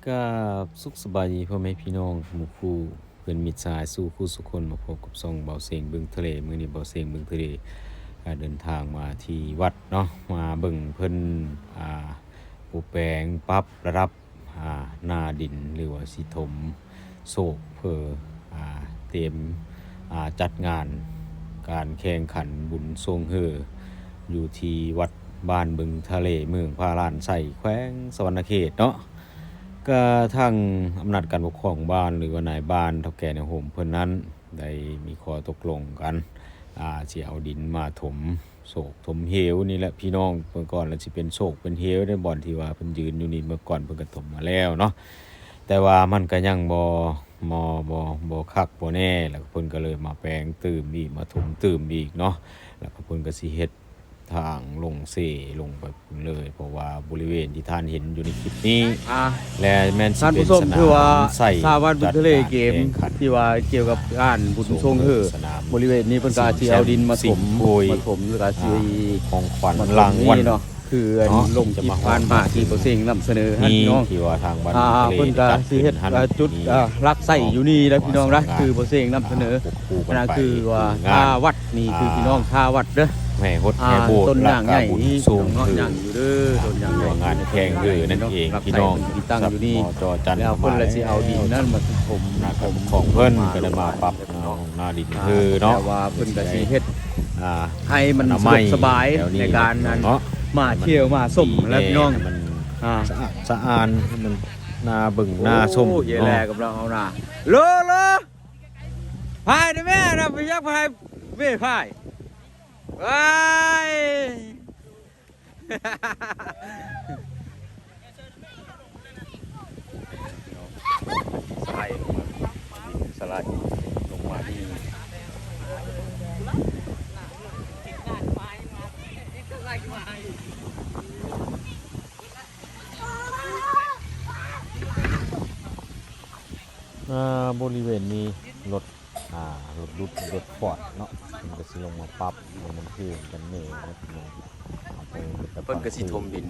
ก็สุขสบายดีพ่อแม่พี่น้องหมู่คู่เพื่อนมิตรสหายสู่คู่สุคนมาพบกับซ่องเบาเสียงบึงทะเลมื้อนี้เบาเสียงบึงทะเลเดินทางมาที่วัดเนาะมาเบิ่งเพิ่นปูแปลงปรับระดับหน้าดินหรือว่าสิถมโศกเพื่อเตรียมจัดงานการแข่งขันบุญทรงเฮออยู่ที่วัดบ้านบึงทะเลเมืองพาลานไส่แขวงสวรรณเขตเนาะก็ทางอำนาจการปกครองบ้านหรือว่านายบ้านเฒ่าแก่ในโฮมเพิ่นนั้นได้มีข้อตกลงกันสิเอาดินมาถมโศกถมเหวนี่แหละพี่น้องเมื่อก่อนแล้วสิเป็นโศกเป็นเหวในบ่อนที่ว่าเพิ่นยืนอยู่นี่เมื่อก่อนเพิ่นก็ถมมาแล้วเนาะแต่ว่ามันก็ยังบ่คักบ่แน่แล้วเพิ่นก็เลยมาแปลงตื่มอีกมาถมตื่มอีกเนาะแล้วก็เพิ่นก็สิเฮ็ดทางลงเสลงไปเลยเพราะว่าบริเวณที่ท่านเห็นอยู่ในคลิปนี้และแม่นสิเป็นสนามใส่ชาวบ้านบุญทะเลเกมที่ว่าเกี่ยวกับการบุญทรงเฮอบริเวณนี้เพิ่นก็สิเอาดินมาถมแล้วก็สิของขวัญรางวัลเนาะคือลงจะมาผ่านมาที่บ่เซ็งนำเสนอให้พี่น้องที่ว่าทางบ้านทะเลเพิ่นก็สิเฮ็ดจุดรักไส้อยู่นี่นะพี่น้องนะคือบ่เซ็งนำเสนอนั่นคือว่าท่าวัดนี่คือพี่น้องท่าวัดเด้อแม่ฮดแม่โบสถ์ต้นย่างใหญ่สูงคืออย่างอยู่เด้อต้นย่างใหญ่งานแข่งเรือนั่นเองพี่น้องที่ตั้งอยู่นี่จอจันทร์แล้วเพิ่นละสิเอาดินนั่นมาถมของเพิ่นก็ได้มาปรับหน้าดินคือเนาะแต่ว่าเพิ่นก็สิเฮ็ดให้มันสบายในการนั้นมาเที่ยวมาชมแล้วพี่น้องมันสะอาดมันนาบึงนาชมเยแลกับเราเอาน่ะโลพายได้แม่นะไปยักพายเว้พายว้ายสไลด์ลงมาที่บริเวณนี้รถฟอร์ดเนาะมันก็สิลงมาปรับมันคือกันเน่นะพี่น้องเพิ่นก็สิถมดิน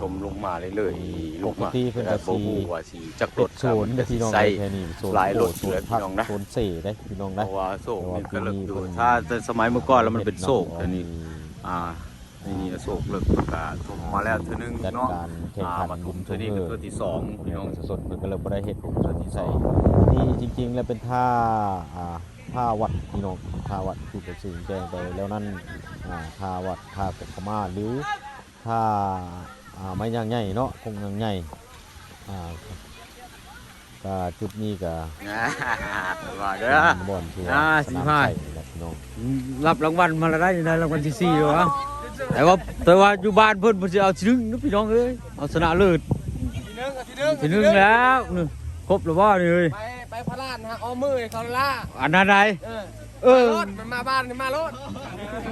ถมลงมาเรื่อยๆลงมาเพิ่นก็บ่ฮู้ว่าสิจักรถโซนพี่น้องได้แค่นี้หลายรถเหลือพี่น้องนะโซน4ได้พี่น้องได้เพราะว่าโศกนี่ก็เลิกอยู่ถ้าสมัยเมื่อก่อนแล้วมันเป็นโศกแต่นี่นี่โศกเลิกก็ถมมาแล้วเทื่อนึงเนาะมาถมเทื่อนี้ก็เทื่อที่2พี่น้องสดๆเพิ่นก็เลยบ่ได้เฮ็ดเทื่อที่ใส่นี่จริงๆแล้วเป็นท่าวัดพี่น้องท่าวัดคือเป็นสิ่งแจ้งไปแล้วนั่นท่าวัดท่าปกขมาหรือท่าไม้ยางใหญ่เนาะคงยางใหญ่ก็จุดนี้ก็ว่าเด้อบ่อนที่สิพายพี่น้องรับรางวัลมาแล้วได้รางวัลที่4แล้วอ่ะแต่ว่าอยู่บ้านเพิ่นสิเอาที่1นะพี่น้องเอ้ยเอาชนะเลิศที่1แล้วนี่ครบแล้วบ่นี่เอ้ยไปพลานฮะอ้อมมือเขาล่าอันนั้นใดรถมันมาบ้านมารถ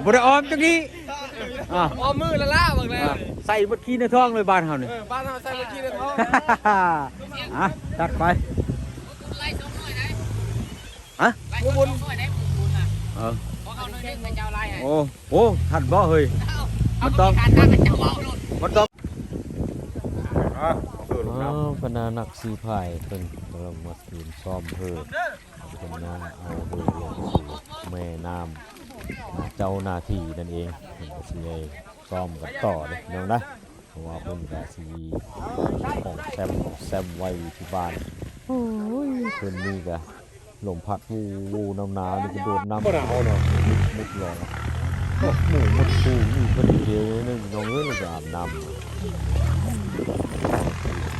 บ่ได้ออมจังนี้อ้อมมือละล่าบอกเลยใส่บดขี้ในท้องเลยบ้านเฮานี่บ้านเฮาใส่บดขี้ในท้องตัดไปผู้บุญโอ้ทันบ่เฮ้ยมันต้องพนานักสีพายเป็นกำลังมาทีมซ้อมเพื่อเป็นนาเอาเรือลงสู่แม่น้ำเจ้าหน้าที่นั่นเองเป็นก็สิซ้อมกันต่อเลยน้องนะเพราะว่าเพิ่นก็สิของแซมไว้ที่บ้านโอ้ยเพิ่นนี่ก็ลมพัดวูน้ำหนาวนี่ก็โดดน้ำมุดเลยหมูมุดปูนี่เพิ่นเดียวนึงน้องเอ้ยก็อาบน้ำ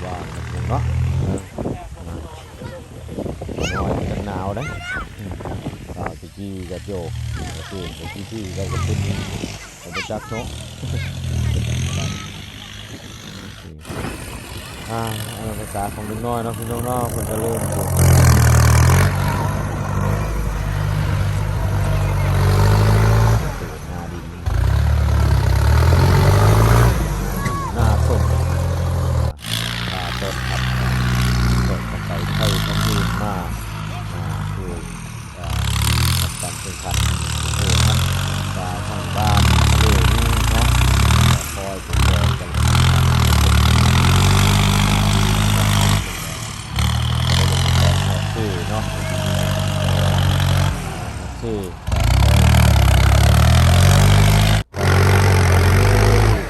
ว่าเนาะน้อยกันหนาวได้ตะกี้กับโยกคือตะกี้ที่ก็เป็นจักเนาะภาษาของลุงน้อยเนาะพี่น้องเนาะเพิ่นก็เริ่ม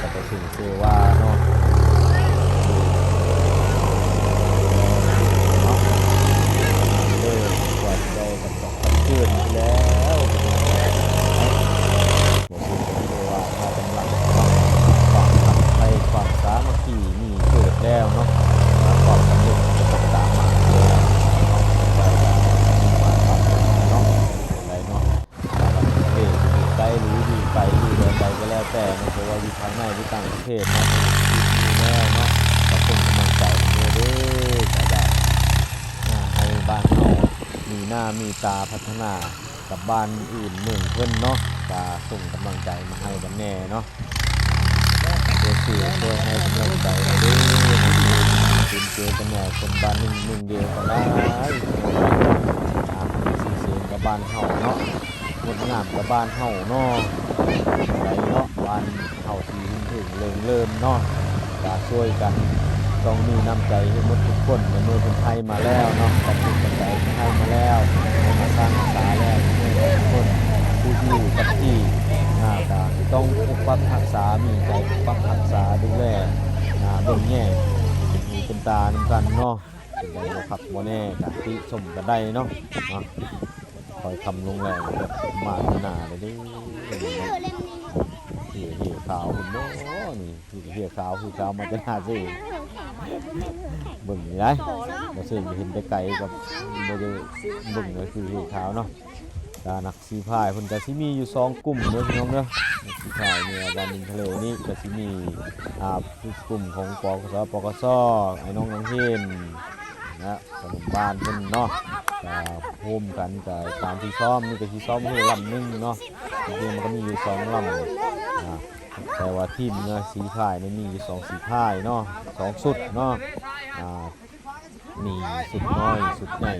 ก็จะสิ่งชื่อว่าเนาะเลิกกว่าได้กับดอกคำเกินแล้วบอกคุณว่าถ้ากำลังความหักไปความสามัคคีมีเกิดแล้วเนาะความสำเร็จจะต้องตามมาเลยเนาะอะไรเนาะอยู่ไกลหรืออยู่ไกลอยู่เดินไปก็แล้วแต่เพราะว่าอยู่ภายในหรือต่างประเทศเนาะมีแน่เนาะขอบคุณกำลังใจเด้อจะได้ให้บ้านเรามีหน้ามีตาพัฒนากับบ้านอื่นหนึ่งเพิ่นเนาะจะส่งกำลังใจมาให้กันแน่เนาะเดี๋ยวสื่อช่วยให้กำลังใจเราด้วยเป็นเจอกันแน่คนบ้านหนึ่งเดียวกันได้สีเสียงกับบ้านเฮาเนาะงดงามกับบ้านเฮาเนาะไรเนาะบ้านเฮาที่ถึงเริ่มเนาะจะช่วยกันต้องมีน้ำใจให้หมดทุกคนในเมื่อคนไทยมาแล้วเนาะต้องมีน้ำใจคนไทยมาแล้วมาสร้างสาแล้วทุกคนผู้ที่อยู่กับที่ต้องปกปักรักษามีใจปกปักรักษาดูแลเบิ่งแง่มีเป็นตาน้ำกันเนาะเป็นไรเราขับโมแน่กันที่สมกันได้เนาะคอยทำลงแรงแบบมาหนาเลยดิเหี้ยขาวคุณเนาะนี่เหี้ยขาวคือขาวมาจะหน้าสิเบิ่งนี่ได้เราเสียเห็นไปไกลกับไม่ได้เบิ่งเลยคือเหี้ยขาวเนาะนักสีพายคนจะซิมีอยู่2กลุ่มเนาะพี่น้องเนาะสีพายเนี่ยบ้านนินทะเลนี่จะซิมีกลุ่มของปกสไอ้น้องนังเฮนนะขนมบ้านเพิ่นเนาะจะโฮมกันจะการที่ซ้อมนี่ก็ที่ซ้อมเพื่อลำนึงเนาะจริงๆมันก็มีอยู่2ลำแต่ว่าทีมเนาะสีพายนี่มีอยู่2สีพายเนาะ2สุดเนาะมีสุดน้อยสุดใหญ่